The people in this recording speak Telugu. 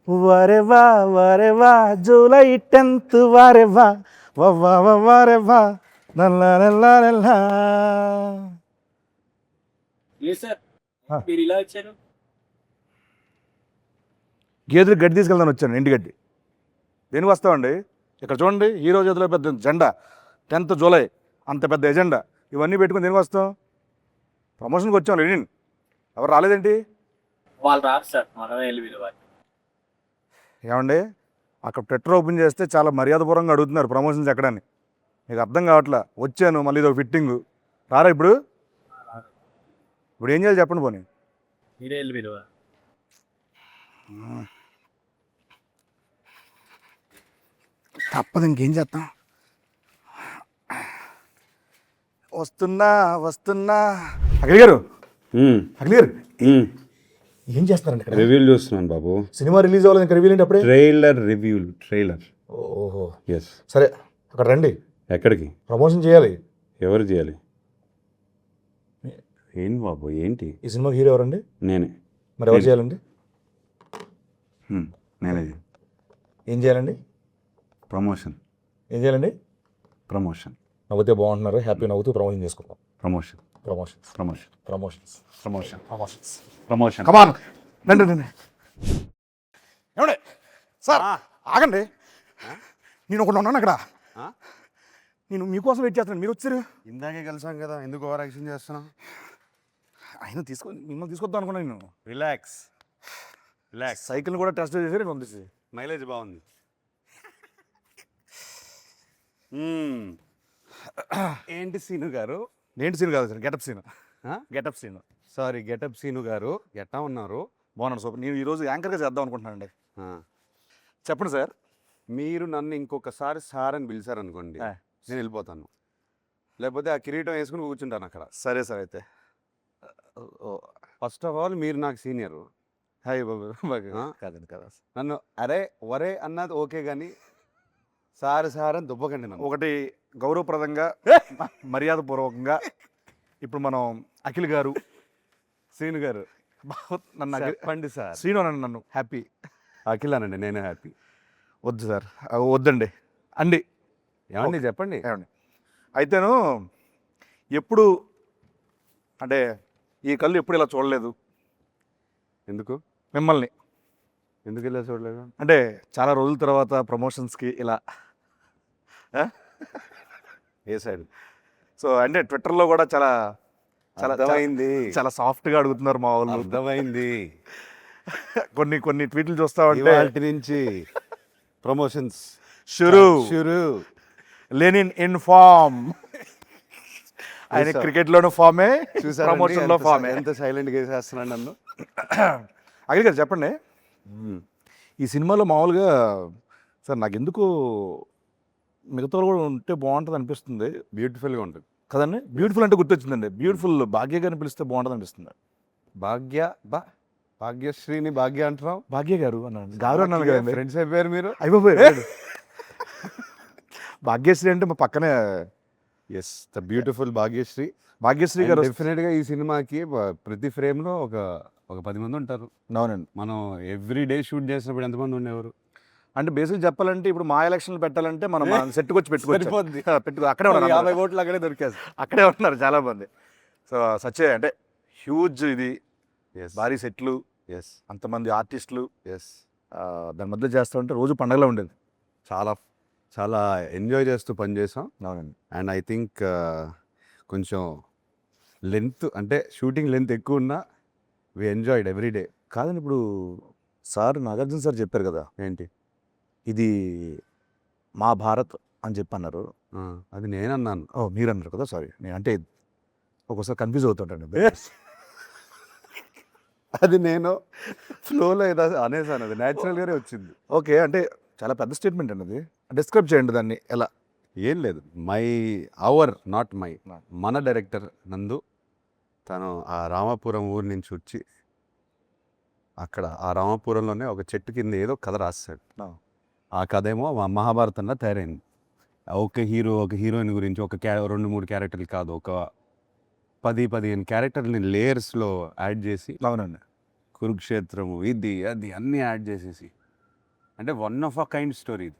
వరే వా జూలై 10th వారే వా వారే వా నల్లా. లేదు సార్, మీరు ఇలా వచ్చారు. గేదెలు గడ్డి తీసుకెళ్దాని వచ్చాను, ఇంటి గడ్డి. దేనికి వస్తామండి? ఇక్కడ చూడండి, హీరో చేతిలో పెద్ద జెండా, 10th జూలై అంత పెద్ద ఎజెండా, ఇవన్నీ పెట్టుకుని దేనికి వస్తాం? ప్రమోషన్కి వచ్చాం. లెనిన్ ఎవరు రాలేదేంటి? వాళ్ళు రారు సార్, మనమే వెళ్ళి పిలవాలి. ఏమండి, అక్కడ ట్విట్టర్ ఓపెన్ చేస్తే చాలా మర్యాదపూర్వంగా అడుగుతున్నారు ప్రమోషన్స్ ఎక్కడని. మీకు అర్థం కావట్లా. వచ్చాను, మళ్ళీ ఇదో ఫిట్టింగ్. రారా ఇప్పుడు? ఇప్పుడు ఏం చేయాలి చెప్పండి పోనీ. మీరే వెళ్ళి పిలవ. తప్పదు, ఇంకేం చేస్తాం. వస్తున్నా. అఖిల్ గారు, ఏం చేస్తున్నారండి ఇక్కడ? రివ్యూలు చూస్తున్నాను బాబు. సినిమా రిలీజ్ అవ్వాలి, ఇంకా రివ్యూ ఏంటి అప్పుడే? ట్రైలర్. ఓహో, ఎస్. సరే అక్కడ రండి. ఎక్కడికి? ప్రమోషన్ చేయాలి. ఎవరు చేయాలి? ఏంటి బాబు, ఏంటి? ఈ సినిమాకి హీరో ఎవరండి? నేనే. మరి ఎవరు చేయాలండి? నేనే. ఏం చేయాలండి? ప్రమోషన్. ఏం చేయాలండి? ప్రమోషన్. నవ్వుతే బాగుంటున్నారు, హ్యాపీ నవ్వుతూ ప్రమోషన్ చేసుకుందాం. ప్రమోషన్. కమాన్ రండి. ఏమండి సార్, ఆగండి. నేను ఒకటి ఉన్నాను అక్కడ. నేను మీకోసం వెయిట్ చేస్తాను, మీరు వచ్చారు. ఇందాకే కలిసాం కదా, ఎందుకు ఓవర్ యాక్షన్ చేస్తున్నావు? ఆయన మిమ్మల్ని తీసుకొద్దాం అనుకున్నాను నేను. రిలాక్స్. సైకిల్ కూడా టెస్ట్ చేసి పంపిస్తే మైలేజ్ బాగుంది. ఏంటి సీను గారు? ఏంటి సీన్ కాదు sir, getup scene. Sorry, getup Seenu గారు. ఎట్టా ఉన్నారు? బాగున్నాను సూపర్. నేను ఈరోజు యాంకర్గా చేద్దాం అనుకుంటున్నానండి. చెప్పండి సార్. మీరు నన్ను ఇంకొకసారి సార్ అని పిలిచారనుకోండి, నేను వెళ్ళిపోతాను. లేకపోతే ఆ కిరీటం వేసుకుని కూర్చుంటాను అక్కడ. సరే సార్. అయితే ఫస్ట్ ఆఫ్ ఆల్ మీరు నాకు సీనియర్. హాయ్ బాబు. కాదండి కదా, నన్ను అరే వరే అన్నది ఓకే, కానీ సార్ అని దుబ్బకండి నన్ను. ఒకటి గౌరవప్రదంగా మర్యాదపూర్వకంగా ఇప్పుడు మనం అఖిల్ గారు, శ్రీను గారు నన్ను చెప్పండి సార్. శ్రీను అనండి, నన్ను హ్యాపీ. అఖిల్ అనండి, నేను హ్యాపీ. వద్దు సార్, వద్దండి అండి. ఏమండి చెప్పండి. ఏమండి అయితేను ఎప్పుడు అంటే ఈ కళ్ళు ఎప్పుడు ఇలా చూడలేదు. ఎందుకు మిమ్మల్ని ఎందుకు ఇలా చూడలేదు అంటే చాలా రోజుల తర్వాత ప్రమోషన్స్కి ఇలా ఏ సైడ్. సో అంటే ట్విట్టర్లో కూడా చాలా అర్థమైంది, చాలా సాఫ్ట్గా అడుగుతున్నారు మా వాళ్ళు. అర్థమైంది. కొన్ని ట్వీట్లు చూస్తా ఉంటే వాటి నుంచి ప్రమోషన్స్ షురు లెనిన్ ఇన్ ఫామ్. ఆయన క్రికెట్లోనూ ఫామే, ప్రమోషన్లో ఫామే. ఎంత సైలెంట్గా వేసేస్తున్నాడు నన్ను. అఖిల్ గారు చెప్పండి, ఈ సినిమాలో మామూలుగా సార్ నాకు ఎందుకు మిగతా కూడా ఉంటే బాగుంటుంది అనిపిస్తుంది. బ్యూటిఫుల్గా ఉంటుంది కదండి. బ్యూటిఫుల్ అంటే గుర్తొచ్చిందండి, బ్యూటిఫుల్ భాగ్య గారిని పిలిస్తే బాగుంటుంది అనిపిస్తుంది. భాగ్యశ్రీని భాగ్య అంటున్నావు? భాగ్య గారు అన్నాను, గారు అన్నాను కదా. ఫ్రెండ్స్ అయిపోయారు మీరు. అయిపోయారు. భాగ్యశ్రీ అంటే మా పక్కనే. ఎస్, ద బ్యూటిఫుల్ భాగ్యశ్రీ గారు. డెఫినెట్గా ఈ సినిమాకి ప్రతి ఫ్రేమ్లో ఒక 10 మంది ఉంటారు. అవునండి. మనం ఎవ్రీ డే షూట్ చేసినప్పుడు ఎంతమంది ఉండేవారు? అంటే బేసిక్ చెప్పాలంటే ఇప్పుడు మా ఎలక్షన్లు పెట్టాలంటే మనం సెట్కి వచ్చి పెట్టుకోవచ్చు. అక్కడే ఉన్నారు, 50 ఓట్లు అక్కడే దొరికేది. అక్కడే ఉన్నారు చాలా మంది. సో సచ్చే అంటే హ్యూజ్ ఇది, భారీ సెట్లు, అంతమంది ఆర్టిస్టులు, దాని మధ్య చేస్తూ ఉంటే రోజు పండగలా ఉండేది. చాలా ఎంజాయ్ చేస్తూ పనిచేసాం. అవునండి. అండ్ ఐ థింక్ కొంచెం లెంత్ అంటే షూటింగ్ లెంత్ ఎక్కువ ఉన్నా వి ఎంజాయ్డ్ ఎవ్రీ డే. కాదండి, ఇప్పుడు సార్ నాగార్జున సార్ చెప్పారు కదా, ఏంటి ఇది మా భారత్ అని చెప్పి అన్నారు. అది నేనన్నాను. మీరు అన్నారు కదా, సారీ. నేను అంటే ఒక్కోసారి కన్ఫ్యూజ్ అవుతుంటాను. అది నేను ఫ్లోలో ఏదో అనేసాను, అది న్యాచురల్గానే వచ్చింది. ఓకే, అంటే చాలా పెద్ద స్టేట్మెంట్ అండి అది. డిస్క్రైబ్ చేయండి దాన్ని ఎలా. ఏం లేదు, మన డైరెక్టర్ నందు తను ఆ రామాపురం ఊరి నుంచి వచ్చి అక్కడ ఆ రామాపురంలోనే ఒక చెట్టు కింద ఏదో కథ రాస్తాడు. ఆ కథ ఏమో మహాభారతంలో తయారైంది. ఒక హీరోయిన్ గురించి 2-3 క్యారెక్టర్లు కాదు, ఒక 10-15 క్యారెక్టర్ని లేయర్స్లో యాడ్ చేసి. అవునండి. కురుక్షేత్రము, ఇది అది అన్నీ యాడ్ చేసేసి అంటే one of a kind story ఇది.